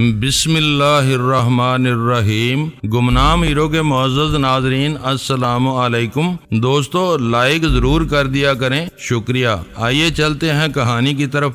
بسم اللہ الرحمن الرحیم۔ گمنام ہیرو کے معزز ناظرین السلام علیکم۔ دوستو لائک ضرور کر دیا کریں، شکریہ۔ آئیے چلتے ہیں کہانی کی طرف۔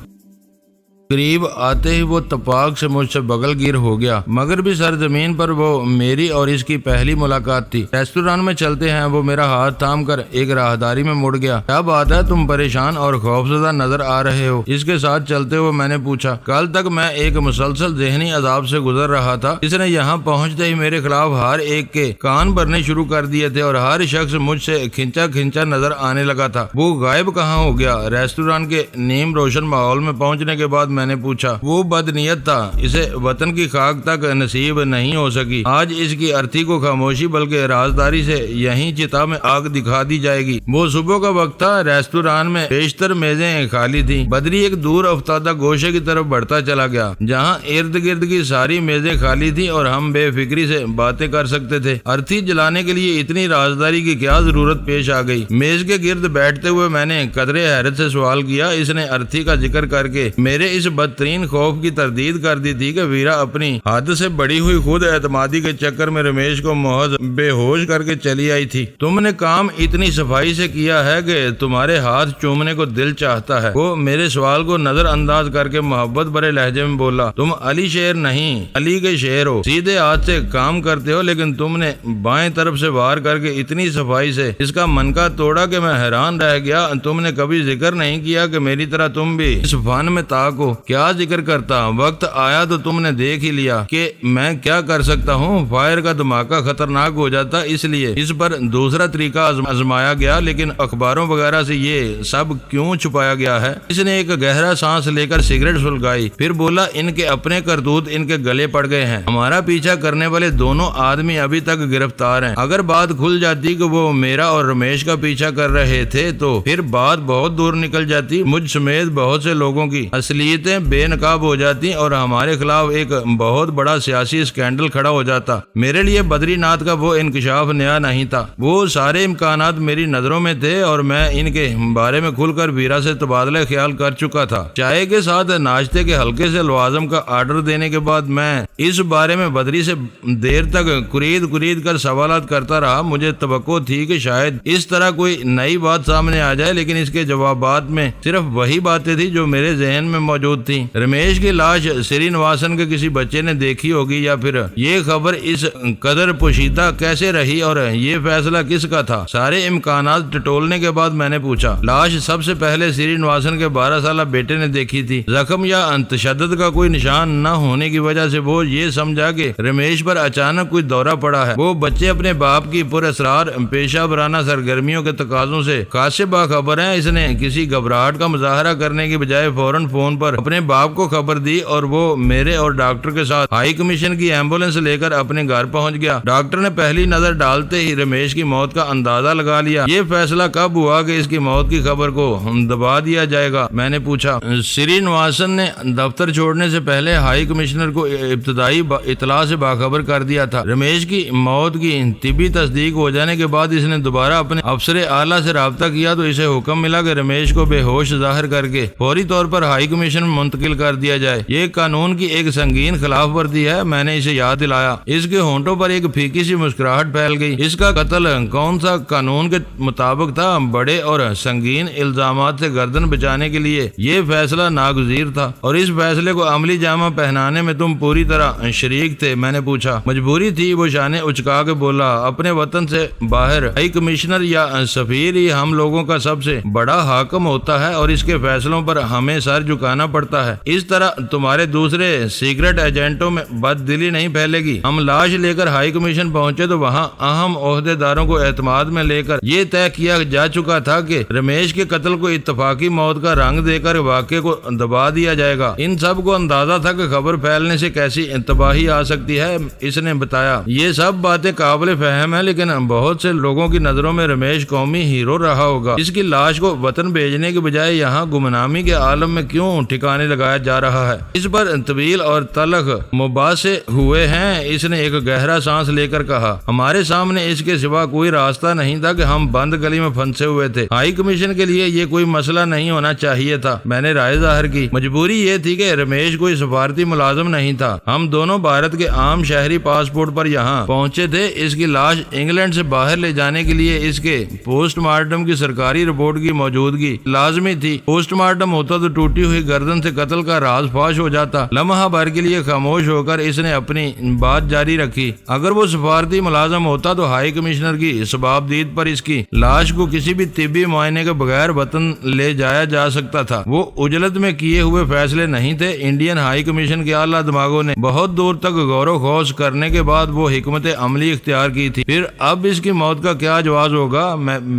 قریب آتے ہی وہ تپاک سے مجھ سے بغل گیر ہو گیا، مگر بھی سرزمین پر وہ میری اور اس کی پہلی ملاقات تھی۔ ریسٹوران میں چلتے ہیں وہ میرا ہاتھ تھام کر ایک راہداری میں مڑ گیا۔ کیا بات ہے، تم پریشان اور خوفزدہ نظر آ رہے ہو؟ اس کے ساتھ چلتے ہوئے میں نے پوچھا۔ کل تک میں ایک مسلسل ذہنی عذاب سے گزر رہا تھا۔ اس نے یہاں پہنچتے ہی میرے خلاف ہر ایک کے کان بھرنے شروع کر دیے تھے اور ہر شخص مجھ سے کھنچا نظر آنے لگا تھا۔ وہ غائب کہاں ہو گیا؟ ریسٹوران کے نیم روشن ماحول میں پہنچنے کے بعد میں نے پوچھا۔ وہ بدنیت تھا، اسے وطن کی خاک تک نصیب نہیں ہو سکی۔ آج اس کی ارتھی کو خاموشی بلکہ رازداری سے یہیں چتا میں آگ دکھا دی جائے گی۔ وہ صبح کا وقت تھا، ریسٹوران میں بیشتر میزیں خالی تھیں۔ بدری ایک دور افتادہ گوشے کی طرف بڑھتا چلا گیا جہاں ارد گرد کی ساری میزیں خالی تھیں اور ہم بے فکری سے باتیں کر سکتے تھے۔ ارتھی جلانے کے لیے اتنی رازداری کی کیا ضرورت پیش آ گئی؟ میز کے گرد بیٹھتے ہوئے میں نے قدرے حیرت سے سوال کیا۔ اس نے ارتھی کا ذکر کر کے میرے اس بدترین خوف کی تردید کر دی تھی کہ ویرا اپنی حد سے بڑی ہوئی خود اعتمادی کے چکر میں رمیش کو محض بے ہوش کر کے چلی آئی تھی۔ تم نے کام اتنی صفائی سے کیا ہے کہ تمہارے ہاتھ چومنے کو دل چاہتا ہے۔ وہ میرے سوال کو نظر انداز کر کے محبت بھرے لہجے میں بولا۔ تم علی شیر نہیں، علی کے شیر ہو۔ سیدھے ہاتھ سے کام کرتے ہو، لیکن تم نے بائیں طرف سے وار کر کے اتنی صفائی سے اس کا منکا توڑا کہ میں حیران رہ گیا۔ تم نے کبھی ذکر نہیں کیا کہ میری طرح تم بھی اس فن میں طاق ہو۔ کیا ذکر کرتا؟ وقت آیا تو تم نے دیکھ ہی لیا کہ میں کیا کر سکتا ہوں۔ فائر کا دھماکہ خطرناک ہو جاتا، اس لیے اس پر دوسرا طریقہ آزمایا گیا، لیکن اخباروں وغیرہ سے یہ سب کیوں چھپایا گیا ہے؟ اس نے ایک گہرا سانس لے کر سگریٹ سلگائی، پھر بولا، ان کے اپنے کرتوت ان کے گلے پڑ گئے ہیں۔ ہمارا پیچھا کرنے والے دونوں آدمی ابھی تک گرفتار ہیں۔ اگر بات کھل جاتی کہ وہ میرا اور رمیش کا پیچھا کر رہے تھے تو پھر بات بہت دور نکل جاتی۔ مجھ سمیت بہت سے لوگوں کی اصلیتیں بے نقاب ہو جاتی اور ہمارے خلاف ایک بہت بڑا سیاسی اسکینڈل کھڑا ہو جاتا۔ میرے لیے بدری ناتھ کا وہ انکشاف نیا نہیں تھا۔ وہ سارے امکانات میری نظروں میں تھے اور میں ان کے بارے میں کھل کر ویرا سے تبادلہ خیال کر چکا تھا۔ چائے کے ساتھ ناشتے کے ہلکے سے لوازم کا آرڈر دینے کے بعد میں اس بارے میں بدری سے دیر تک کرید کر سوالات کرتا رہا۔ مجھے توقع تھی کہ شاید اس طرح کوئی نئی بات سامنے آ جائے، لیکن اس کے جوابات میں صرف وہی باتیں تھیں جو میرے ذہن میں موجود تھیں۔ رمیش کی لاش سری نواسن کے کسی بچے نے دیکھی ہوگی، یا پھر یہ خبر اس قدر پوشیدہ کیسے رہی اور یہ فیصلہ کس کا تھا؟ سارے امکانات ٹٹولنے کے بعد میں نے پوچھا۔ لاش سب سے پہلے سری نواسن کے 12 سالہ بیٹے نے دیکھی تھی۔ زخم یا تشدد کا کوئی نشان نہ ہونے کی وجہ سے وہ یہ سمجھا کہ رمیش پر اچانک کوئی دورہ پڑا ہے۔ وہ بچے اپنے باپ کی پر اسرار پیشہ ورانہ سرگرمیوں کے تقاضوں سے خاصے باخبر ہیں۔ اس نے کسی گھبراہٹ کا مظاہرہ کرنے کی بجائے فوراً فون پر اپنے باپ کو خبر دی اور وہ میرے اور ڈاکٹر کے ساتھ ہائی کمیشن کی ایمبولینس لے کر اپنے گھر پہنچ گیا۔ ڈاکٹر نے پہلی نظر ڈالتے ہی رمیش کی موت کا اندازہ لگا لیا۔ یہ فیصلہ کب ہوا کہ اس کی موت کی خبر کو دبا دیا جائے گا؟ میں نے پوچھا۔ سری نواسن نے دفتر چھوڑنے سے پہلے ہائی کمشنر کو ابتدائی اطلاع سے باخبر کر دیا تھا۔ رمیش کی موت کی طبی تصدیق ہو جانے کے بعد اس نے دوبارہ اپنے افسر اعلیٰ سے رابطہ کیا تو اسے حکم ملا کہ رمیش کو بے ہوش ظاہر کر کے فوری طور پر ہائی کمیشن میں منتقل کر دیا جائے۔ یہ قانون کی ایک سنگین خلاف ورزی ہے، میں نے اسے یاد دلایا۔ اس کے ہونٹوں پر ایک پھیکی سی مسکراہٹ پھیل گئی۔ اس کا قتل کون سا قانون کے مطابق تھا؟ بڑے اور سنگین الزامات سے گردن بچانے کے لیے یہ فیصلہ ناگزیر تھا، اور اس فیصلے کو عملی جامہ پہنانے میں تم پوری طرح شریک تھے۔ میں نے پوچھا۔ مجبوری تھی، وہ شانے اچکا کے بولا۔ اپنے وطن سے باہر ہائی کمشنر یا سفیر ہی ہم لوگوں کا سب سے بڑا حاکم ہوتا ہے اور اس کے فیصلوں پر ہمیں سر جھکانا پڑتا ہے۔ اس طرح تمہارے دوسرے سیکرٹ ایجنٹوں میں بد دلی نہیں پھیلے گی۔ ہم لاش لے کر ہائی کمیشن پہنچے تو وہاں اہم عہدے داروں کو اعتماد میں لے کر یہ طے کیا جا چکا تھا کہ رمیش کے قتل کو اتفاقی موت کا رنگ دے کر واقعے کو دبا دیا جائے گا۔ ان سب کو اندازہ تھا کہ خبر پھیلنے سے کیسی تباہی آ سکتی ہے۔ اس نے بتایا۔ یہ سب باتیں قابل فہم ہیں، لیکن بہت سے لوگوں کی نظروں میں رمیش قومی ہیرو رہا ہوگا۔ اس کی لاش کو وطن بھیجنے کے بجائے یہاں گمنامی کے عالم میں کیوں ٹھکا ٹھکانے لگایا جا رہا ہے۔ اس پر طویل اور تلخ مباحثے ہوئے ہیں۔ اس نے ایک گہرا سانس لے کر کہا، ہمارے سامنے اس کے سوا کوئی راستہ نہیں تھا کہ ہم بند گلی میں پھنسے ہوئے تھے۔ ہائی کمیشن کے لیے یہ کوئی مسئلہ نہیں ہونا چاہیے تھا۔ میں نے رائے ظاہر کی، مجبوری یہ تھی کہ رمیش کوئی سفارتی ملازم نہیں تھا۔ ہم دونوں بھارت کے عام شہری پاسپورٹ پر یہاں پہنچے تھے۔ اس کی لاش انگلینڈ سے باہر لے جانے کے لیے اس کے پوسٹ مارٹم کی سرکاری رپورٹ کی موجودگی لازمی تھی۔ پوسٹ مارٹم ہوتا تو ٹوٹی ہوئی گردن سے قتل کا راز فاش ہو جاتا۔ لمحہ بھر کے لیے خاموش ہو کر اس نے اپنی بات جاری رکھی، اگر وہ سفارتی ملازم ہوتا تو ہائی کمشنر کی سباب دید پر اس کی لاش کو کسی بھی طبی معائنے کے بغیر وطن لے جایا جا سکتا تھا۔ وہ عجلت میں کیے ہوئے فیصلے نہیں تھے۔ انڈین ہائی کمیشن کے اعلیٰ دماغوں نے بہت دور تک غور و خوض کرنے کے بعد وہ حکمت عملی اختیار کی تھی۔ پھر اب اس کی موت کا کیا جواز ہوگا؟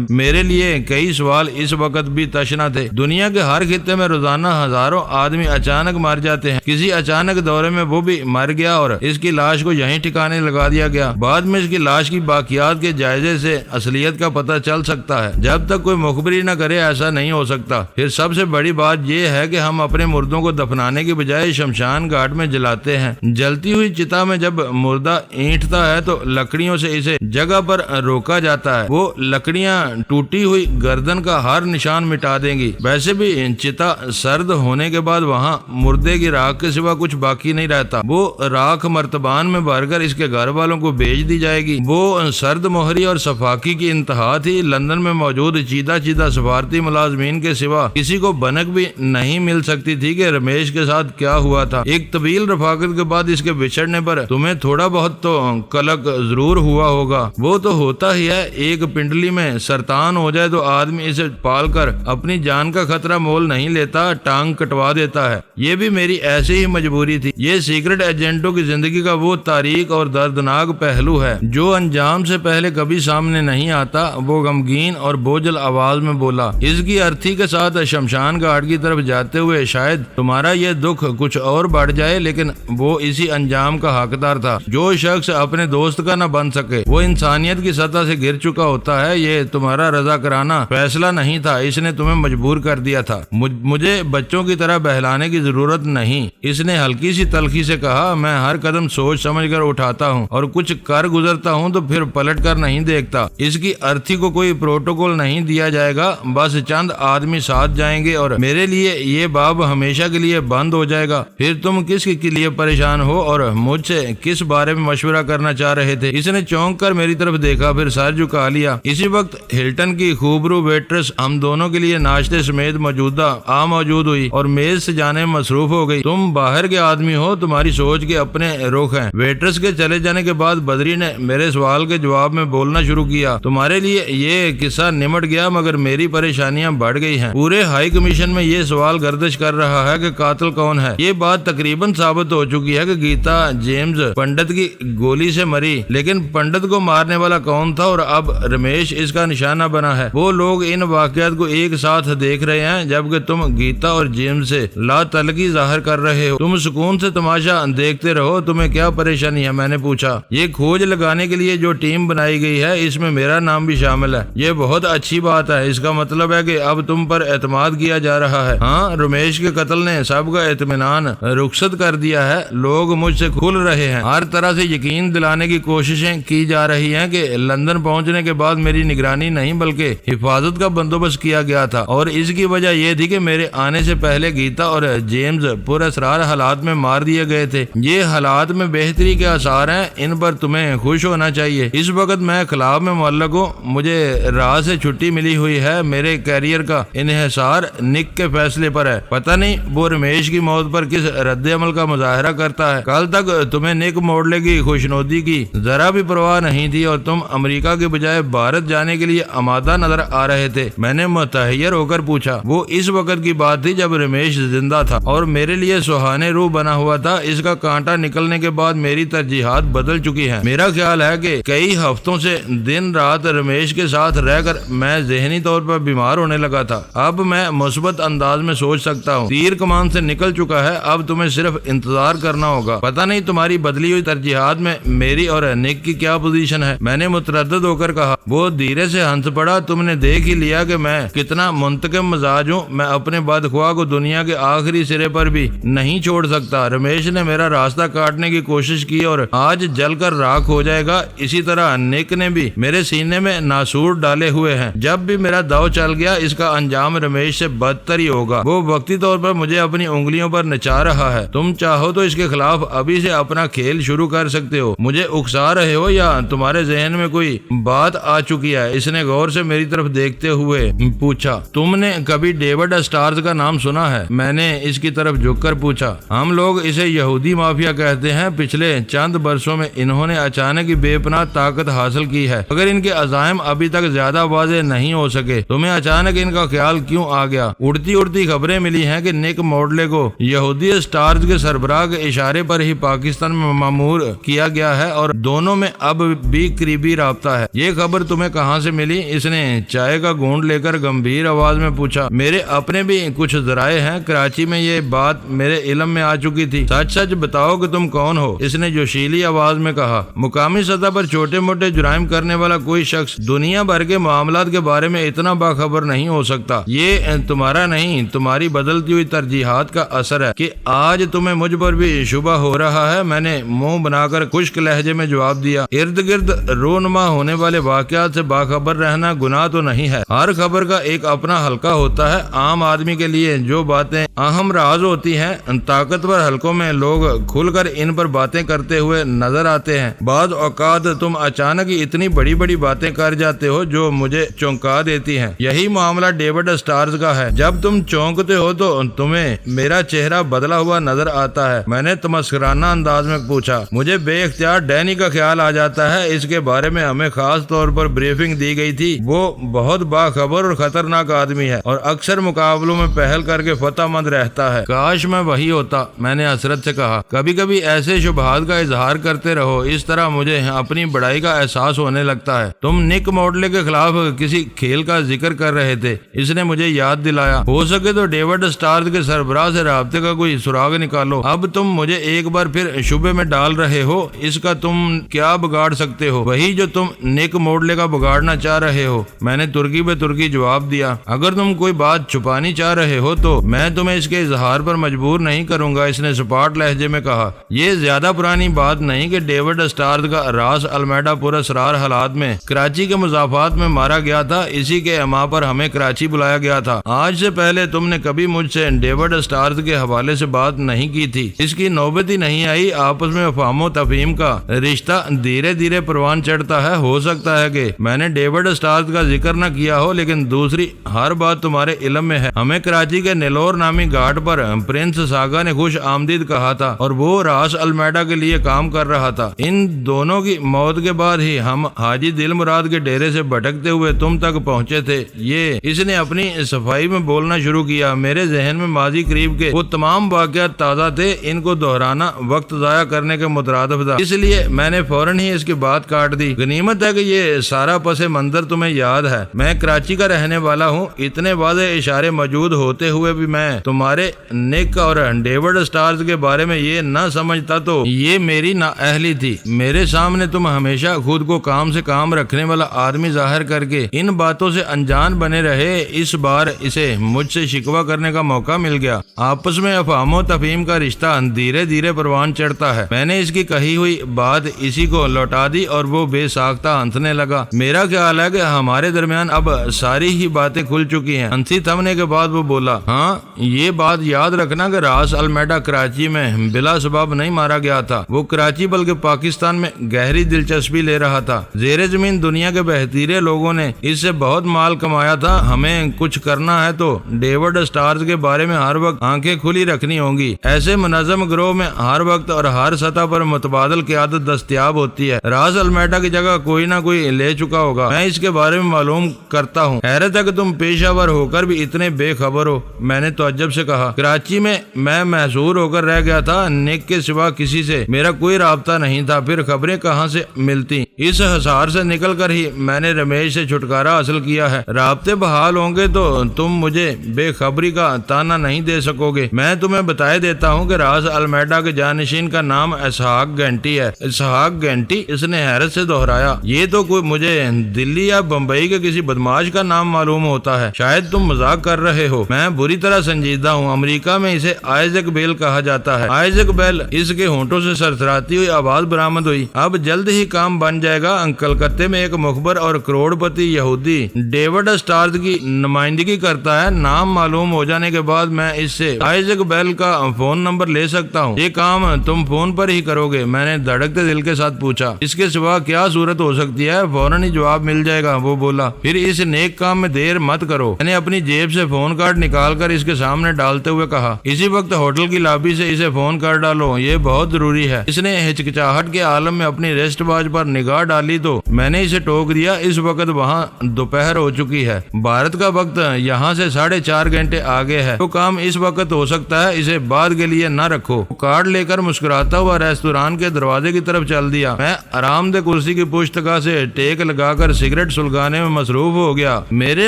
میرے لیے کئی سوال اس وقت بھی تشنا تھے۔ دنیا کے ہر خطے میں روزانہ ہزاروں آدمی اچانک مر جاتے ہیں۔ کسی اچانک دورے میں وہ بھی مر گیا اور اس کی لاش کو یہیں ٹھکانے لگا دیا گیا۔ بعد میں اس کی لاش کی باقیات کے جائزے سے اصلیت کا پتہ چل سکتا ہے۔ جب تک کوئی مخبری نہ کرے ایسا نہیں ہو سکتا۔ پھر سب سے بڑی بات یہ ہے کہ ہم اپنے مردوں کو دفنانے کی بجائے شمشان گھاٹ میں جلاتے ہیں۔ جلتی ہوئی چتا میں جب مردہ اینٹتا ہے تو لکڑیوں سے اسے جگہ پر روکا جاتا ہے۔ وہ لکڑیاں ٹوٹی ہوئی گردن کا ہر نشان مٹا دیں گی۔ ویسے بھی چتا سرد ہونے کے بعد وہاں مردے کی راکھ کے سوا کچھ باقی نہیں رہتا۔ وہ راکھ مرتبان میں بھر کر اس کے گھر والوں کو بھیج دی جائے گی۔ وہ سرد مہری اور صفاقی کی انتہا تھی۔ لندن میں موجود چیدہ سفارتی ملازمین کے سوا کسی کو بنک بھی نہیں مل سکتی تھی کہ رمیش کے ساتھ کیا ہوا تھا۔ ایک طویل رفاقت کے بعد اس کے بچھڑنے پر تمہیں تھوڑا بہت تو قلق ضرور ہوا ہوگا۔ وہ تو ہوتا ہی ہے، ایک پنڈلی میں سرطان ہو جائے تو آدمی اسے پال کر اپنی جان کا خطرہ مول نہیں لیتا، ٹانگ کٹوا دیتا ہے۔ یہ بھی میری ایسی ہی مجبوری تھی۔ یہ سیکرٹ ایجنٹوں کی زندگی کا وہ تاریک اور دردناک پہلو ہے جو انجام سے پہلے کبھی سامنے نہیں آتا۔ وہ غمگین اور بوجھل آواز میں بولا، اس کی ارتھی کے ساتھ شمشان گھاٹ کی طرف جاتے ہوئے شاید تمہارا یہ دکھ کچھ اور بڑھ جائے، لیکن وہ اسی انجام کا حقدار تھا۔ جو شخص اپنے دوست کا نہ بن سکے وہ انسانیت کی سطح سے گر چکا ہوتا ہے۔ یہ تمہارا رضا کرانہ فیصلہ نہیں تھا، اس نے تمہیں مجبور کر دیا تھا۔ مجھے بچوں کی طرح بہلانے کی ضرورت نہیں، اس نے ہلکی سی تلخی سے کہا۔ میں ہر قدم سوچ سمجھ کر اٹھاتا ہوں اور کچھ کر گزرتا ہوں تو پھر پلٹ کر نہیں دیکھتا۔ اس کی ارتھی کو کوئی پروٹوکول نہیں دیا جائے گا، بس چند آدمی ساتھ جائیں گے اور میرے لیے یہ باب ہمیشہ کے لیے بند ہو جائے گا۔ پھر تم کس کے لیے پریشان ہو اور مجھ سے کس بارے میں مشورہ کرنا چاہ رہے تھے؟ اس نے چونک کر میری طرف دیکھا، پھر سر جھکا لیا۔ اسی وقت ہلٹن کی خوبرو ویٹرس ہم دونوں کے لیے ناشتے سمیت موجود ہوئی اور میز سے جانے میں مصروف ہو گئی۔ تم باہر کے آدمی ہو، تمہاری سوچ کے اپنے رخ ہیں۔ ویٹرس کے چلے جانے کے بعد بدری نے میرے سوال کے جواب میں بولنا شروع کیا۔ تمہارے لیے یہ قصہ نمٹ گیا مگر میری پریشانیاں بڑھ گئی ہیں۔ پورے ہائی کمیشن میں یہ سوال گردش کر رہا ہے کہ قاتل کون ہے۔ یہ بات تقریباً ثابت ہو چکی ہے کہ گیتا جیمز پنڈت کی گولی سے مری، لیکن پنڈت کو مارنے والا کون تھا اور اب رمیش اس کا نشانہ بنا ہے۔ وہ لوگ ان واقعات کو ایک ساتھ دیکھ رہے ہیں جبکہ تم گیتا اور جیمز سے لا تعلقی ظاہر کر رہے ہو۔ تم سکون سے تماشا دیکھتے رہو، تمہیں کیا پریشانی ہے؟ میں نے پوچھا۔ یہ کھوج لگانے کے لیے جو ٹیم بنائی گئی ہے اس میں میرا نام بھی شامل ہے۔ یہ بہت اچھی بات ہے، اس کا مطلب ہے کہ اب تم پر اعتماد کیا جا رہا ہے۔ ہاں، رمیش کے قتل نے سب کا اطمینان رخصت کر دیا ہے۔ لوگ مجھ سے کھل رہے ہیں، ہر طرح سے یقین دلانے کی کوششیں کی جا رہی ہیں کہ لندن پہنچنے کے بعد میری نگرانی نہیں بلکہ حفاظت کا بندوبست کیا گیا تھا، اور اس کی وجہ یہ تھی کہ میرے آنے سے پہلے گیتا اور جیمز پر اسرار حالات میں مار دیے گئے تھے۔ یہ حالات میں بہتری کے آثار ہیں، ان پر تمہیں خوش ہونا چاہیے۔ اس وقت میں خلاف میں معلق ہوں، مجھے راہ سے چھٹی ملی ہوئی ہے۔ میرے کیریئر کا انحصار نک کے فیصلے پر ہے۔ پتہ نہیں وہ رمیش کی موت پر کس رد عمل کا مظاہرہ کرتا ہے۔ کل تک تمہیں نک موڑلے کی خوشنودی کی ذرا بھی پرواہ نہیں تھی اور تم امریکہ کے بجائے بھارت جانے کے لیے آمادہ نظر آ رہے تھے۔ میں نے متحیر ہو کر پوچھا۔ وہ اس وقت کی بات تھی جب رمیش زندہ تھا اور میرے لیے سہانے روح بنا ہوا تھا۔ اس کا کانٹا نکلنے کے بعد میری ترجیحات بدل چکی ہیں۔ میرا خیال ہے کہ کئی ہفتوں سے دن رات رمیش کے ساتھ رہ کر میں ذہنی طور پر بیمار ہونے لگا تھا۔ اب میں مثبت انداز میں سوچ سکتا ہوں۔ تیر کمان سے نکل چکا ہے، اب تمہیں صرف انتظار کرنا ہوگا۔ پتہ نہیں تمہاری بدلی ہوئی ترجیحات میں میری اور نک کی کیا پوزیشن ہے؟ میں نے متردد ہو کر کہا۔ وہ دھیرے سے ہنس پڑا۔ تم نے دیکھ ہی لیا کہ میں کتنا منتقم مزاج ہوں۔ میں اپنے بدخواہ کو دنیا دنیا کے آخری سرے پر بھی نہیں چھوڑ سکتا۔ رمیش نے میرا راستہ کاٹنے کی کوشش کی اور آج جل کر راکھ ہو جائے گا۔ اسی طرح نک نے بھی میرے سینے میں ناسور ڈالے ہوئے ہیں۔ جب بھی میرا داؤ چل گیا اس کا انجام رمیش سے بدتر ہی ہوگا۔ وہ وقتی طور پر مجھے اپنی انگلیوں پر نچا رہا ہے۔ تم چاہو تو اس کے خلاف ابھی سے اپنا کھیل شروع کر سکتے ہو۔ مجھے اکسا رہے ہو یا تمہارے ذہن میں کوئی بات آ چکی ہے؟ اس نے غور سے میری طرف دیکھتے ہوئے پوچھا۔ تم نے کبھی ڈیوڈ اسٹارز کا نام سنا ہے؟ میں نے اس کی طرف جھک کر پوچھا۔ ہم لوگ اسے یہودی مافیا کہتے ہیں۔ پچھلے چند برسوں میں انہوں نے اچانک بے پناہ طاقت حاصل کی ہے، مگر ان کے عزائم ابھی تک زیادہ واضح نہیں ہو سکے۔ تمہیں اچانک ان کا خیال کیوں آ گیا؟ اڑتی اڑتی خبریں ملی ہیں کہ نک موڈلے کو یہودی اسٹارز کے سربراہ کے اشارے پر ہی پاکستان میں مامور کیا گیا ہے اور دونوں میں اب بھی قریبی رابطہ ہے۔ یہ خبر تمہیں کہاں سے ملی؟ اس نے چائے کا گھونٹ لے کر گمبھیر آواز میں پوچھا۔ میرے اپنے بھی کچھ ذرائع ہیں، کراچی میں یہ بات میرے علم میں آ چکی تھی۔ سچ سچ بتاؤ کہ تم کون ہو؟ اس نے جوشیلی آواز میں کہا۔ مقامی سطح پر چھوٹے موٹے جرائم کرنے والا کوئی شخص دنیا بھر کے معاملات کے بارے میں اتنا باخبر نہیں ہو سکتا۔ یہ تمہارا نہیں، تمہاری بدلتی ہوئی ترجیحات کا اثر ہے کہ آج تمہیں مجھ پر بھی شبہ ہو رہا ہے۔ میں نے منہ بنا کر خشک لہجے میں جواب دیا۔ ارد گرد رونما ہونے والے واقعات سے باخبر رہنا گناہ تو نہیں ہے۔ ہر خبر کا ایک اپنا حلقہ ہوتا ہے۔ عام آدمی کے لیے جو باتیں اہم راز ہوتی ہیں، طاقتور حلقوں میں لوگ کھل کر ان پر باتیں کرتے ہوئے نظر آتے ہیں۔ بعض اوقات تم اچانک ہی اتنی بڑی بڑی باتیں کر جاتے ہو جو مجھے چونکا دیتی ہیں۔ یہی معاملہ ڈیوڈ اسٹارز کا ہے۔ جب تم چونکتے ہو تو تمہیں میرا چہرہ بدلا ہوا نظر آتا ہے۔ میں نے تمسخرانہ انداز میں پوچھا۔ مجھے بے اختیار ڈینی کا خیال آ جاتا ہے۔ اس کے بارے میں ہمیں خاص طور پر بریفنگ دی گئی تھی۔ وہ بہت باخبر اور خطرناک آدمی ہے اور اکثر مقابلوں میں پہل کر کے فتح مند رہتا ہے۔ کاش میں وہی ہوتا، میں نے حسرت سے کہا۔ کبھی کبھی ایسے شبہات کا اظہار کرتے رہو، اس طرح مجھے اپنی بڑائی کا احساس ہونے لگتا ہے۔ تم نک موڈلے کے خلاف کسی کھیل کا ذکر کر رہے تھے، اس نے مجھے یاد دلایا۔ ہو سکے تو ڈیوڈ اسٹارز کے سربراہ سے رابطے کا کوئی سراغ نکالو۔ اب تم مجھے ایک بار پھر شبے میں ڈال رہے ہو۔ اس کا تم کیا بگاڑ سکتے ہو؟ وہی جو تم نک موڈلے کا بگاڑنا چاہ رہے ہو، میں نے ترکی بے ترکی جواب دیا۔ اگر تم کوئی بات چھپانی چاہ رہے ہو تو میں تمہیں اس کے اظہار پر مجبور نہیں کروں گا، اس نے سپاٹ لہجے میں کہا۔ یہ زیادہ پرانی بات نہیں کہ ڈیوڈ اسٹارز کا راس المیڈا پر اسرار حالات میں کراچی کے مضافات میں مارا گیا تھا۔ اسی کے اما پر ہمیں کراچی بلایا گیا تھا۔ آج سے پہلے تم نے کبھی مجھ سے ڈیوڈ اسٹارز کے حوالے سے بات نہیں کی تھی۔ اس کی نوبت ہی نہیں آئی۔ آپس میں فہم و تفہیم کا رشتہ دھیرے دھیرے پروان چڑھتا ہے۔ ہو سکتا ہے کہ میں نے ڈیوڈ اسٹارز کا ذکر نہ کیا ہو، لیکن دوسری ہر بات تمہارے علم میں ہے۔ ہمیں کراچی کے نیلور نامی گھاٹ پر پرنس ساگا نے خوش آمدید کہا تھا اور وہ راس المیڈا کے لیے کام کر رہا تھا۔ ان دونوں کی موت کے بعد ہی ہم حاجی دل مراد کے ڈیرے سے بھٹکتے ہوئے تم تک پہنچے تھے۔ یہ اس نے اپنی صفائی میں بولنا شروع کیا۔ میرے ذہن میں ماضی قریب کے وہ تمام واقعات تازہ تھے، ان کو دہرانا وقت ضائع کرنے کے مترادف تھا، اس لیے میں نے فوراً ہی اس کی بات کاٹ دی۔ غنیمت ہے کہ یہ سارا پس منظر تمہیں یاد ہے۔ میں کراچی کا رہنے والا ہوں۔ اتنے واضح اشارے موجود ہوتے ہوئے بھی میں تمہارے نک اور ڈیوڈ اسٹارز کے بارے میں یہ نہ سمجھتا تو یہ میری نااہلی تھی۔ میرے سامنے تم ہمیشہ خود کو کام سے کام رکھنے والا آدمی ظاہر کر کے ان باتوں سے انجان بنے رہے۔ اس بار اسے مجھ سے شکوہ کرنے کا موقع مل گیا۔ آپس میں افہام و تفہیم کا رشتہ دھیرے دھیرے پروان چڑھتا ہے۔ میں نے اس کی کہی ہوئی بات اسی کو لوٹا دی اور وہ بے ساختہ ہنسنے لگا۔ میرا خیال ہے کہ ہمارے درمیان اب ساری ہی باتیں کھل چکی ہیں۔ ہنسی تھمنے کے بعد وہ بولا، ہاں یہ بات یاد رکھنا کہ راس المیڈا کراچی میں بلا سبب نہیں مارا گیا تھا۔ وہ کراچی بلکہ پاکستان میں گہری دلچسپی لے رہا تھا۔ زیر زمین دنیا کے بہتیرے لوگوں نے اس سے بہت مال کمایا تھا۔ ہمیں کچھ کرنا ہے تو ڈیوڈ اسٹارز کے بارے میں ہر وقت آنکھیں کھلی رکھنی ہوں گی۔ ایسے منظم گروہ میں ہر وقت اور ہر سطح پر متبادل قیادت دستیاب ہوتی ہے۔ راس المیڈا کی جگہ کوئی نہ کوئی لے چکا ہوگا۔ میں اس کے بارے میں معلوم کرتا ہوں۔ حیرت ہے کہ تم پیشہ ور ہو کر بھی اتنے بے خبر ہو، میں نے تعجب سے کہا۔ کراچی میں میں محصور ہو کر رہ گیا تھا۔ نک کے سوا کسی سے میرا کوئی رابطہ نہیں تھا۔ پھر خبریں کہاں سے ملتی؟ اس حصار سے نکل کر ہی میں نے رمیش سے چھٹکارا حاصل کیا ہے۔ رابطے بحال ہوں گے تو تم مجھے بے خبری کا تانا نہیں دے سکو گے۔ میں تمہیں بتائے دیتا ہوں کہ راس المیڈا کے جانشین کا نام اسحاق گینٹی ہے۔ اسحاق گینٹی؟ اس نے حیرت سے دہرایا۔ یہ تو کوئی مجھے دلی یا بمبئی کے کسی بدماش کا نام معلوم ہوتا ہے، شاید تم مذاق کر رہے ہو۔ میں بری طرح سنجیدہ ہوں۔ امریکہ میں اسے آئزیک بیل کہا جاتا ہے۔ آئزیک بیل؟ اس کے ہونٹوں سے سرسراتی ہوئی آواز برآمد ہوئی۔ اب جلد ہی کام بن جائے گا۔ کلکتے میں ایک مخبر اور کروڑ پتی یہودی ڈیوڈ اسٹارز کی نمائندگی کرتا ہے۔ نام معلوم ہو جانے کے بعد میں اس سے آئزیک بیل کا فون نمبر لے سکتا ہوں۔ یہ کام تم فون پر ہی کرو گے؟ میں نے دھڑکتے دل کے ساتھ پوچھا۔ اس کے سوا کیا صورت ہو سکتی ہے؟ فوراً ہی جواب مل جائے گا، وہ بولا۔ پھر اس نیک کام میں دیر مت کرو۔ میں نے اپنی جیب سے فون کارڈ نکال کر اس کے سامنے ڈالتے ہوئے کہا۔ اسی وقت ہوٹل کی لابی سے اسے فون کر ڈالو، یہ بہت ضروری ہے۔ اس نے ہچکچاہٹ کے عالم میں اپنی ریسٹ واچ پر نگاہ ڈالی تو میں نے اسے ٹوک دیا۔ اس وقت وہاں دوپہر ہو چکی ہے۔ بھارت کا وقت یہاں سے 4.5 گھنٹے آگے ہے۔ تو کام اس وقت ہو سکتا ہے، اسے بعد کے لیے نہ رکھو۔ کارڈ لے کر مسکراتا ہوا ریستوران کے دروازے کی طرف چل دیا۔ میں آرام دہ کرسی کی پشت کا سے ٹیک لگا کر سگریٹ سلگانے میں مصروف ہو گیا۔ میرے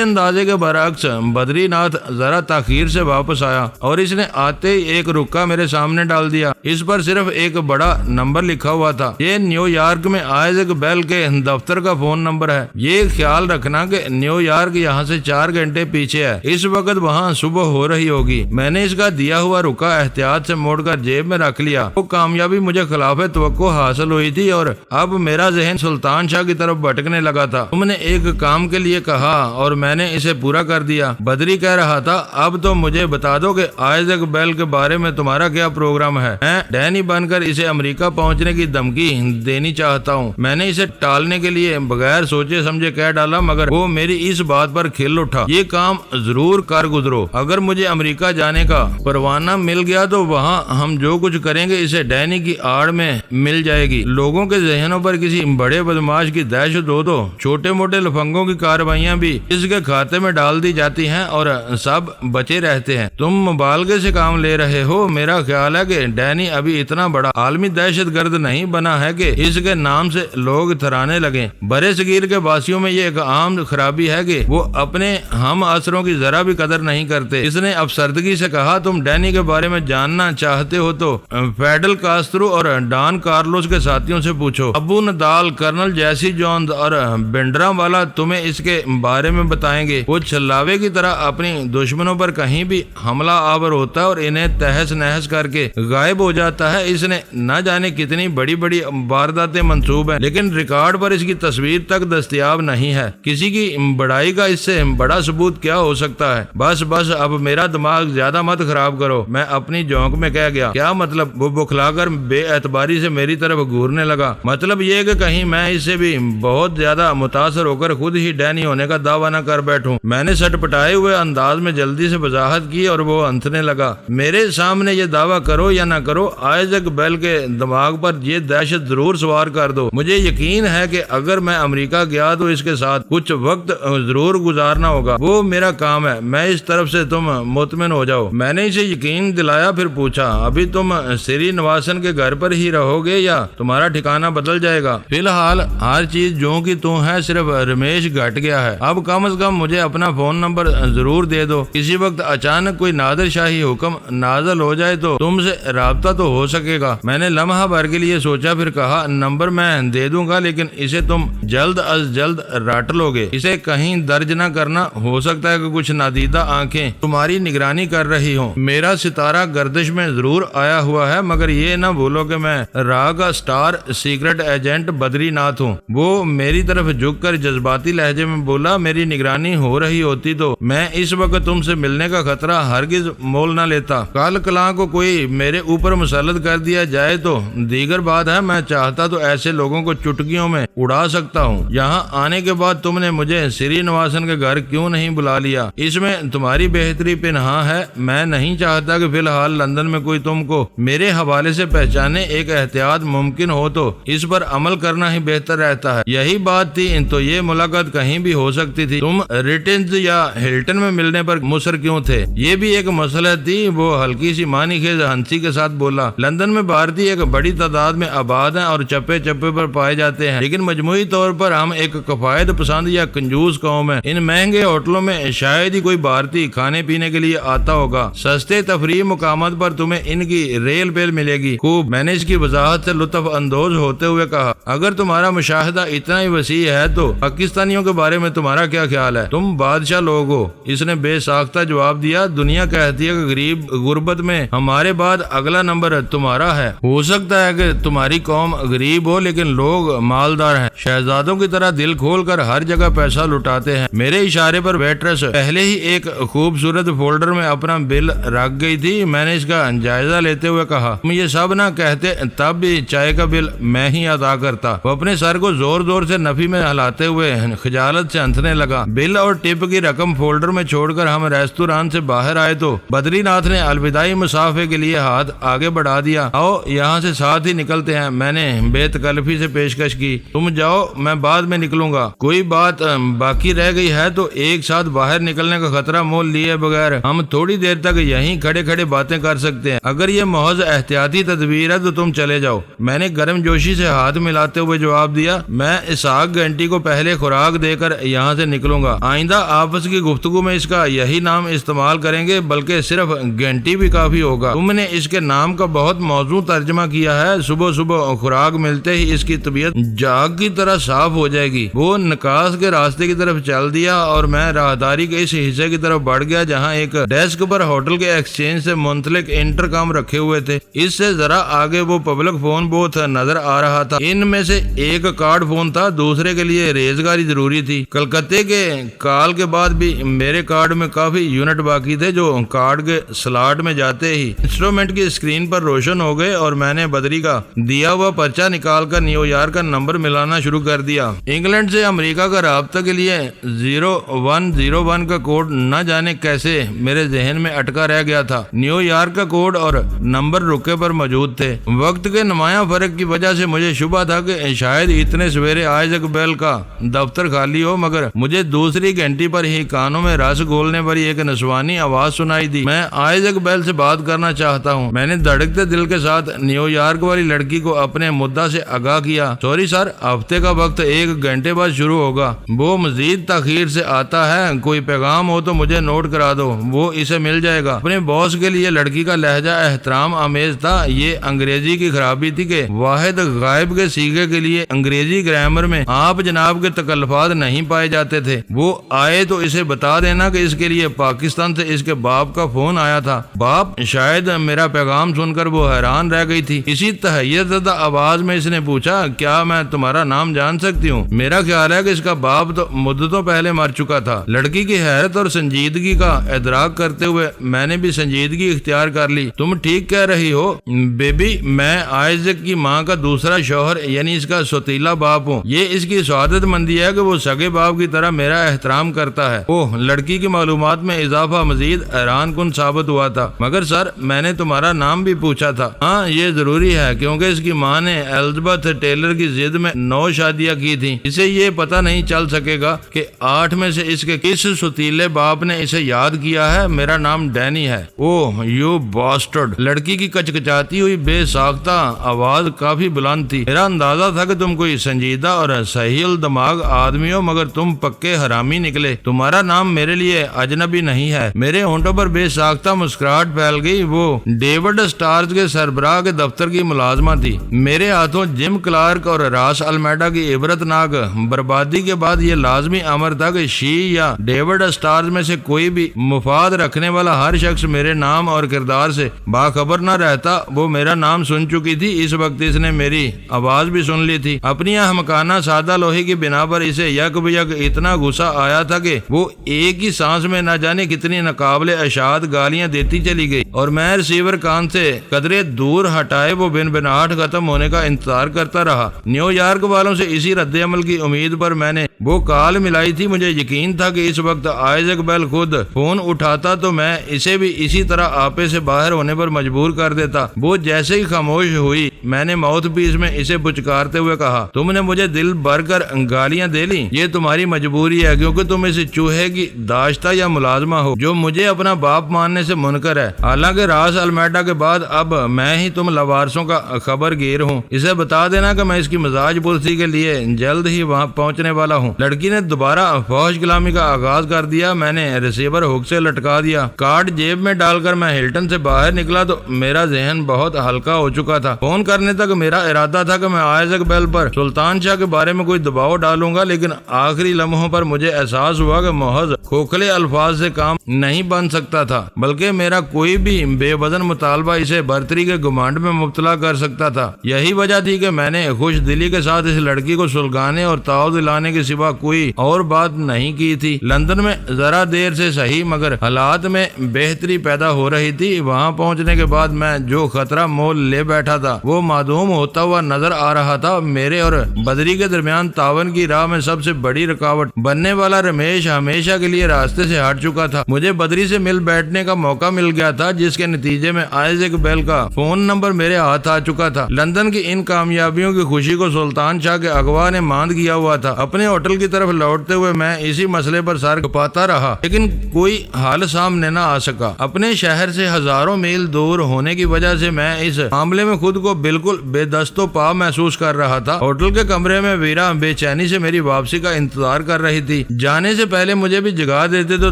اندازے کے برعکس بدری ناتھ ذرا تاخیر سے واپس آیا اور اس نے آتے ہی ایک رکا میرے سامنے ڈال دیا۔ اس پر صرف ایک بڑا نمبر لکھا ہوا تھا۔ یہ نیو یارک میں آئزیک بیل کے دفتر کا فون نمبر ہے۔ یہ خیال رکھنا کہ نیو یارک یہاں سے 4 گھنٹے پیچھے ہے۔ اس وقت وہاں صبح ہو رہی ہوگی۔ میں نے اس کا دیا ہوا رکا احتیاط سے موڑ کر جیب میں رکھ لیا۔ وہ کامیابی مجھے خلاف توقع حاصل ہوئی تھی اور اب میرا ذہن سلطان شاہ کی طرف بھٹکنے لگا تھا۔ تم نے ایک کام کے لیے کہا اور میں نے اسے پورا کر دیا۔ بدری کہہ رہا تھا۔ اب تو مجھے بتا دو کہ آئزیک بیل کے بارے میں تمہارا کیا پروگرام ہے؟ میں ڈینی بن کر اسے امریکہ پہنچنے کی دھمکی دینی چاہتا ہوں۔ میں نے اسے ٹالنے کے لیے بغیر سوچے سمجھے کہہ ڈالا، مگر وہ میری اس بات پر کھل اٹھا۔ یہ کام ضرور کر گزرو۔ اگر مجھے امریکہ جانے کا پروانہ مل گیا تو وہاں ہم جو کچھ کریں گے اسے ڈینی کی آڑ میں مل جائے گی۔ لوگوں کے ذہنوں پر کسی بڑے بدماش کی دہشت ہو تو چھوٹے موٹے لفنگوں کی کارروائیاں بھی اس کے کھاتے میں ڈال دی جاتی ہیں اور سب بچے رہتے ہیں۔ تم مبالغے سے کام لے رہے ہو۔ میرا خیال ہے کہ ڈینی ابھی اتنا بڑا عالمی دہشت گرد نہیں بنا ہے کہ اس کے نام سے لوگ تھرانے لگیں۔ برے صغیر کے باسیوں میں یہ ایک عام خرابی ہے کہ وہ اپنے ہم عصروں کی ذرا بھی قدر نہیں کرتے۔ اس نے افسردگی سے کہا۔ تم ڈینی کے بارے میں جاننا چاہتے ہو تو فیڈل کاسترو اور ڈان کارلوس کے ساتھیوں سے پوچھو۔ ابو ندال، کرنل جیسی جونز اور بینڈرا والا تمہیں اس کے بارے میں بتائیں گے۔ وہ چھلاوے کی طرح اپنی دشمنوں پر کہیں بھی حملہ آور ہوتا ہے اور انہیں تہس نہس کر کے غائب ہو جاتا ہے۔ اس نے نہ جانے کتنی بڑی بڑی وارداتیں منسوب ہیں، لیکن ریکارڈ پر اس کی تصویر تک دستیاب نہیں ہے۔ کسی کی بڑائی کا اس سے بڑا ثبوت کیا ہو سکتا ہے؟ بس اب میرا دماغ زیادہ مت خراب کرو، میں اپنی جونک میں کہہ گیا۔ کیا مطلب؟ وہ بکھلا کر بے اعتباری سے میری طرف گھورنے لگا۔ مطلب یہ کہ کہیں میں اس سے بھی بہت زیادہ متاثر ہو کر خود ہی ڈینی ہونے کا دعویٰ نہ کر بیٹھوں۔ میں نے سٹ پٹائے ہوئے انداز میں جلدی سے وضاحت کی اور وہ ہنسنے لگا۔ میرے سامنے یہ دعویٰ کرو یا نہ کرو، آئزیک بیل کے دماغ پر یہ دہشت ضرور سوار کر دو۔ مجھے یقین ہے کہ اگر میں امریکہ گیا تو اس کے ساتھ کچھ وقت ضرور گزارنا ہوگا۔ وہ میرا کام ہے، میں اس طرف سے تم مطمئن ہو جاؤ۔ میں نے اسے یقین دلایا، پھر پوچھا، ابھی تم سری نواسن کے گھر پر ہی رہو گے یا تمہارا ٹھکانہ بدل جائے گا؟ فی الحال ہر چیز جو کی تو ہے، صرف رمیش گھٹ گیا ہے۔ اب کم از کم مجھے اپنا فون نمبر ضرور دے دو۔ کسی وقت اچانک کوئی نادر شاہی حکم نازل ہو جائے تو تم سے رابطہ تو ہو سکے گا۔ میں نے لمحہ بھر کے لیے سوچا، پھر کہا، نمبر میں دے دوں گا، لیکن اسے تم جلد از جلد رٹ لو گے۔ اسے کہیں درج نہ کرنا، ہو سکتا ہے کہ کچھ نادیدہ آنکھیں تمہاری نگرانی کر رہی ہوں۔ میرا ستارہ گردش میں ضرور آیا ہوا ہے، مگر یہ نہ بھولو کہ میں راہ کا سٹار سیکرٹ ایجنٹ بدری ناتھ ہوں۔ وہ میری طرف جھک کر جذباتی لہجے میں بولا، میری نگرانی ہو رہی ہوتی تو میں اس وقت تم سے ملنے کا خطرہ ہرگز مول نہ لیتا۔ کل کلاں کو کوئی میرے اوپر مسلط کر دیا جائے تو دیگر بات ہے، میں چاہتا تو ایسے لوگوں کو چٹکیوں میں اڑا سکتا ہوں۔ یہاں آنے کے بعد تم نے مجھے سری نواسن کے گھر کیوں نہیں بلا لیا؟ اس میں تمہاری بہتری پنہاں ہے۔ میں نہیں چاہتا کہ فی الحال لندن میں کوئی تم کو میرے حوالے سے پہچانے۔ ایک احتیاط ممکن ہو تو اس پر عمل کرنا ہی بہتر رہتا ہے۔ یہی بات تھی تو یہ ملاقات کہیں بھی ہو سکتی تھی۔ تم ریٹنز یا ہلٹن میں ملنے پر مصر کیوں تھے؟ یہ بھی ایک مسئلہ تھی۔ وہ ہلکی سی معنی خیز ہنسی کے ساتھ بولا، لندن میں بھارتی ایک بڑی تعداد میں آباد ہیں اور چپے چپے پر پائے جاتے ہیں، لیکن مجموعی طور پر ہم ایک کفایت پسند یا کنجوس قوم ہیں۔ ان مہنگے ہوٹلوں میں شاید ہی کوئی بھارتی کھانے پینے کے لیے آتا ہوگا۔ سستے تفریح مقامات پر تمہیں ان کی ریل پیل ملے گی۔ خوب، میں نے اس کی وضاحت سے لطف اندوز ہوتے ہوئے کہا، اگر تمہارا مشاہدہ اتنا ہی وسیع ہے تو پاکستانیوں کے بارے میں تمہارا کیا خیال ہے؟ تم بادشاہ لوگ ہو۔ اس نے بے ساختہ جواب دیا، دنیا کہتی ہے کہ غریب غربت میں ہمارے بعد اگلا نمبر تمہارا ہے۔ ہو سکتا ہے کہ تمہاری قوم غریب ہو لیکن لوگ مالدار ہیں، شہزادوں کی طرح دل کھول کر ہر جگہ پیسہ لٹاتے ہیں۔ میرے اشارے پر ویٹرس پہلے ہی ایک خوبصورت فولڈر میں اپنا بل رکھ گئی تھی۔ میں نے اس کا جائزہ لیتے ہوئے کہا، تم یہ سب نہ کہتے تب بھی چائے کا بل میں ہی ادا کرتا۔ وہ اپنے سر کو زور زور سے نفی میں ہلاتے ہوئے خجالت سے ہنسنے لگا۔ بل اور ٹپ کی رقم فولڈر میں چھوڑ کر ہم ریستوران سے باہر آئے تو بدری ناتھ نے الوداعی مسافے کے لیے ہاتھ آگے بڑھا دیا۔ آؤ یہاں سے ساتھ ہی نکلتے ہیں، میں نے بے تکلفی سے پیشکش کی۔ تم جاؤ، میں بعد میں نکلوں گا۔ کوئی بات باقی رہ گئی ہے تو ایک ساتھ باہر نکلنے کا خطرہ مول لیے بغیر ہم تھوڑی دیر تک یہیں کھڑے کھڑے باتیں کر سکتے ہیں۔ اگر یہ محض احتیاطی تدبیر ہے تو تم چلے جاؤ، میں نے گرم جوشی سے ہاتھ ملاتے ہوئے جواب دیا۔ میں اسحاق گھنٹی کو پہلے خوراک دے کر یہاں سے نکلوں گا۔ آئندہ آپس کی گفتگو میں اس کا یہی نام استعمال کریں گے، بلکہ صرف گھنٹی بھی کافی ہوگا۔ تم نے اس کے نام کا بہت موزوں ترجمہ کیا ہے۔ صبح صبح خوراک ملتے ہی اس کی طبیعت جاگ کی طرح صاف ہو جائے گی۔ وہ نکاس کے راستے کی طرف چل دیا اور میں راہداری کے اس حصے کی طرف بڑھ گیا جہاں ایک ڈیسک پر ہوٹل کے ایکسچینج سے منسلک انٹرکام رکھے ہوئے تھے۔ اس سے ذرا آگے وہ پبلک فون بوتھ نظر آ رہا تھا۔ ان میں سے ایک کارڈ فون تھا، دوسرے کے لیے ریزگاری ضروری تھی۔ کلکتے کے کال کے بعد بھی میرے کارڈ میں کافی یونٹ باقی تھے جو کارڈ کے سلاٹ میں جاتے ہی انسٹرومنٹ کی اسکرین پر روشن ہو گئے اور میں نے بدری کا دیا ہوا پرچہ نکال کر نیو یارک کا نمبر ملانا شروع کر دیا۔ انگلینڈ سے امریکہ کا رابطہ کے لیے 0101 کا کوڈ نہ جانے کیسے میرے ذہن میں اٹکا رہ گیا تھا۔ نیو یارک کا کوڈ اور نمبر رکے پر موجود تھے۔ وقت کے نمایاں فرق کی وجہ سے مجھے شبہ تھا کہ شاید اتنے سویرے آئزیک بیل کا دفتر خالی ہو، مگر مجھے دوسری گھنٹی پر ہی کانوں میں رس گھولنے والی ایک نسوانی آواز سنائی دی۔ میں آئزیک بیل سے بات کرنا چاہتا ہوں۔ میں نے دھڑکتے دل کے ساتھ نیو یارک والی لڑکی کو اپنے مدعا سے آگاہ کیا۔ سوری سر، ہفتے کا وقت 1 گھنٹے بعد شروع ہوگا۔ وہ مزید تاخیر سے آتا ہے، کوئی پیغام ہو تو مجھے نوٹ کرا دو، وہ اسے مل جائے گا۔ اپنے باس کے لیے لڑکی کا لہجہ احترام آمیز تھا۔ یہ انگریزی کی خرابی تھی کہ واحد غائب کے صیغے کے لیے انگریزی گرامر میں آپ جناب کے تکلفات نہیں پائے جاتے تھے۔ وہ آئے تو اسے بتا دینا کہ اس کے لیے پاکستان سے اس کے باپ کا فون آیا تھا۔ باپ؟ شاید میرا پیغام سن کر وہ حیران رہ گئی تھی۔ اسی تحیر زدہ آواز میں اس نے پوچھا، کیا میں تمہارا نام جان سکتی ہوں؟ میرا خیال ہے کہ اس کا باپ تو مدتوں پہلے مر چکا تھا۔ لڑکی کی حیرت اور سنجیدگی کا ادراک کرتے ہوئے میں نے بھی سنجیدگی اختیار کر لی۔ تم ٹھیک کہہ رہی ہو بیبی، میں آئزیک کی ماں کا دوسرا شوہر یعنی اس کا سوتیلا باپ ہوں۔ یہ اس کی سعادت مندی ہے کہ وہ سگے باپ کی طرح میرا احترام کرتا ہے۔ اوہ، لڑکی کی معلومات میں اضافہ مزید حیران کن ثابت ہوا تھا۔ مگر سر، میں نے تمہارا نام بھی پوچھا تھا۔ ہاں، یہ ضروری ہے کیونکہ اس کی ماں نے الزبتھ ٹیلر کی ضد میں 9 شادیاں کی تھیں۔ اسے یہ پتہ نہیں چل سکے گا کہ 8 میں سے اس کے کس ستیلے باپ نے اسے یاد کیا ہے۔ میرا نام ڈینی ہے۔ اوہ یو باسٹرڈ۔ لڑکی کی کچکچاتی ہوئی بے ساختہ آواز کافی بلند تھی۔ میرا اندازہ تھا کہ تم کوئی سنجیدہ اور صحیح الدماغ آدمی ہو، مگر تم پکے حرامی نکلے۔ تمہارا نام میرے لیے اجنبی نہیں ہے۔ میرے ہونٹوں پر بے ساختہ مسکراہٹ پھیل گئی۔ وہ ڈیوڈ اسٹارز کے سربراہ کے دفتر کی ملازمہ تھی۔ میرے ہاتھوں جم کلارک اور راس المیڈا کی عبرت ناک بربادی کے بعد یہ لازمی امر تھا کہ شی یا ڈیوڈ اسٹارز میں سے کوئی بھی مفاد رکھنے والا ہر شخص میرے نام اور کردار سے باخبر نہ رہتا۔ وہ میرا نام سن چکی تھی، اس وقت اس نے میری آواز بھی سن لی تھی۔ اپنی احمقانہ سادہ لوہی کی بنا پر اسے یک بیک اتنا غصہ آیا تھا کہ وہ ایک ہی سانس میں نہ جانے کتنی ناقابل اشاعت گالیاں دیتی چلی گئی، اور میں ریسیور کان سے قدرے دور ہٹائے وہ بن بناہٹ ختم ہونے کا انتظار کرتا رہا۔ نیو یارک والوں سے اسی رد عمل کی امید پر میں نے وہ کال ملائی تھی، مجھے یقین تھا کہ اس وقت آئزیک بیل خود فون اٹھاتا تو میں اسے بھی اسی طرح آپے سے باہر ہونے پر مجبور کر دیتا۔ وہ جیسے ہی خاموش ہوئی میں نے ماؤتھ پیس میں اسے پچکارتے ہوئے کہا، تم نے مجھے دل بھر کر گالیاں دے لی، یہ تمہاری مجبوری ہے کیونکہ تم اس چوہے کی داشتہ یا ملازمہ ہو جو مجھے اپنا باپ ماننے سے منکر ہے۔ حالانکہ راس المیڈا کے بعد اب میں ہی تم لوارسوں کا خبر گیر ہوں۔ اسے بتا دینا کہ میں اس کی مزاج پرسی کے لیے جلد ہی وہاں پہنچنے والا ہوں۔ لڑکی نے دوبارہ فحش کلامی کا آغاز کر دیا۔ میں نے ریسیور ہک سے لٹکا دیا، کارڈ جیب میں ڈال کر میں ہلٹن سے باہر نکلا تو میرا ذہن بہت ہلکا ہو چکا تھا۔ فون کرنے تک میرا ارادہ تھا کہ میں آئزیک بیل پر سلطان شاہ کے بارے میں کوئی دباؤ ڈالوں گا، لیکن آخری لمحوں پر مجھے احساس ہوا کہ محض کھوکھلے الفاظ سے کام نہیں بن سکتا تھا، بلکہ میرا کوئی بھی بے وزن مطالبہ اسے برتری کے گمانڈ میں مبتلا کر سکتا تھا۔ یہی وجہ تھی کہ میں نے خوش دلی کے ساتھ اس لڑکی کو سلگانے اور تاؤ دلانے کے سوا کوئی اور بات نہیں کی تھی۔ لندن میں ذرا دیر سے صحیح مگر حالات میں بہتری پیدا ہو رہی تھی۔ وہاں پہنچنے کے بعد میں جو خطرہ مول لے بیٹھا تھا وہ معدوم ہوتا ہوا نظر آ رہا تھا۔ میرے اور بدری کے درمیان تعاون کی راہ میں سب سے بڑی رکاوٹ بننے والا رمیش ہمیشہ کے لیے راستے سے ہٹ چکا تھا۔ مجھے بدری سے مل بیٹھنے کا موقع مل گیا تھا، جس کے نتیجے میں آئزیک بیل کا فون نمبر میرے ہاتھ آ چکا تھا۔ لندن کی ان کامیابیوں کی خوشی کو سلطان شاہ کے اغوا نے ماند کیا ہوا تھا۔ اپنے ہوٹل کی طرف لوٹتے ہوئے میں اسی مسئلے پر سر کھپاتا رہا، لیکن کوئی حل سامنے نہ آ سکا۔ اپنے شہر سے ہزاروں میل دور ہونے کی وجہ سے میں اس معاملے میں خود کو بالکل بے دست و پا محسوس کر رہا تھا۔ ہوٹل کے کمرے میں ویرا بے چینی سے میری واپسی کا انتظار کر رہی تھی۔ جانے سے پہلے مجھے بھی جگا دیتے تو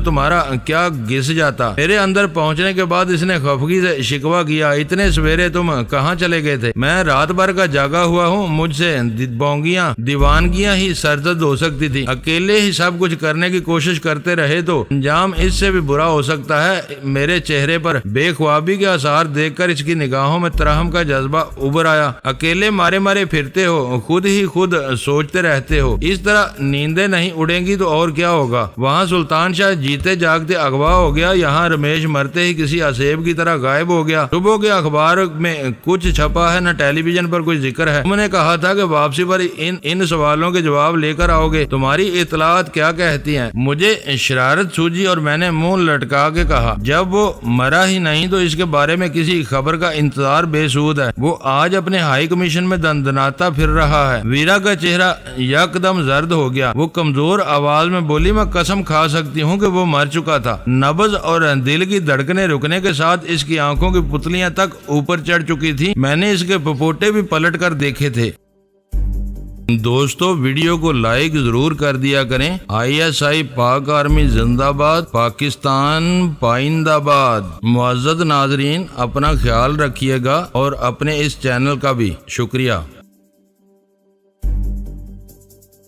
تمہارا کیا گھس جاتا۔ میرے اندر پہنچنے کے بعد اس نے خفگی سے شکوہ کیا، اتنے سویرے تم کہاں چلے گئے تھے؟ میں رات بھر کا جاگا ہوا ہوں، مجھ سے بونگیاں دیوانگیاں ہی سرزد ہو سکتی تھی۔ اکیلے ہی سب کچھ کرنے کی کوشش کرتے رہے تو انجام اس سے بھی برا ہو سکتا ہے۔ میرے چہرے پر بے خوابی کے آثار دیکھ کر اس کی نگاہوں میں ترحم کا جذبہ ابھر آیا۔ اکیلے مارے مارے پھرتے ہو، خود ہی خود سوچتے رہتے ہو، اس طرح نیندیں نہیں اڑیں گی تو اور کیا ہوگا؟ وہاں سلطان شاہ جیتے جاگتے اغوا ہو گیا، یہاں رمیش مرتے ہی کسی اسیب کی طرح غائب ہو گیا۔ صبح کے اخبار میں کچھ چھپا ہے، نہ ٹیلی ویژن پر کوئی ذکر ہے۔ تم نے کہا تھا کہ واپسی پر ان سوالوں کے جواب لے کر آؤ گے، تمہاری اطلاعات کیا کہتی ہیں؟ مجھے شرارت سوجی اور میں نے منہ لٹکا کے کہا، جب وہ مرا ہی نہیں تو اس کے بارے میں کسی خبر کا انتظار بے سود ہے۔ وہ آج اپنے ہائی کمیشن میں دندناتا پھر رہا ہے۔ ویرا کا چہرہ یکدم زرد ہو گیا۔ وہ کمزور آواز میں بولی، میں قسم کھا سکتی ہوں کہ وہ مر چکا تھا۔ نبض اور دل کی دھڑکنیں رکنے کے ساتھ اس کی آنکھوں کی پتلیاں تک اوپر چڑھ چکی تھی۔ میں نے اس کے پپوٹے بھی پلٹ کر دیکھے تھے۔ دوستو ویڈیو کو لائک ضرور کر دیا کریں۔ ISI پاک آرمی زندہ باد، پاکستان پائندہ باد۔ معزز ناظرین اپنا خیال رکھیے گا اور اپنے اس چینل کا بھی شکریہ۔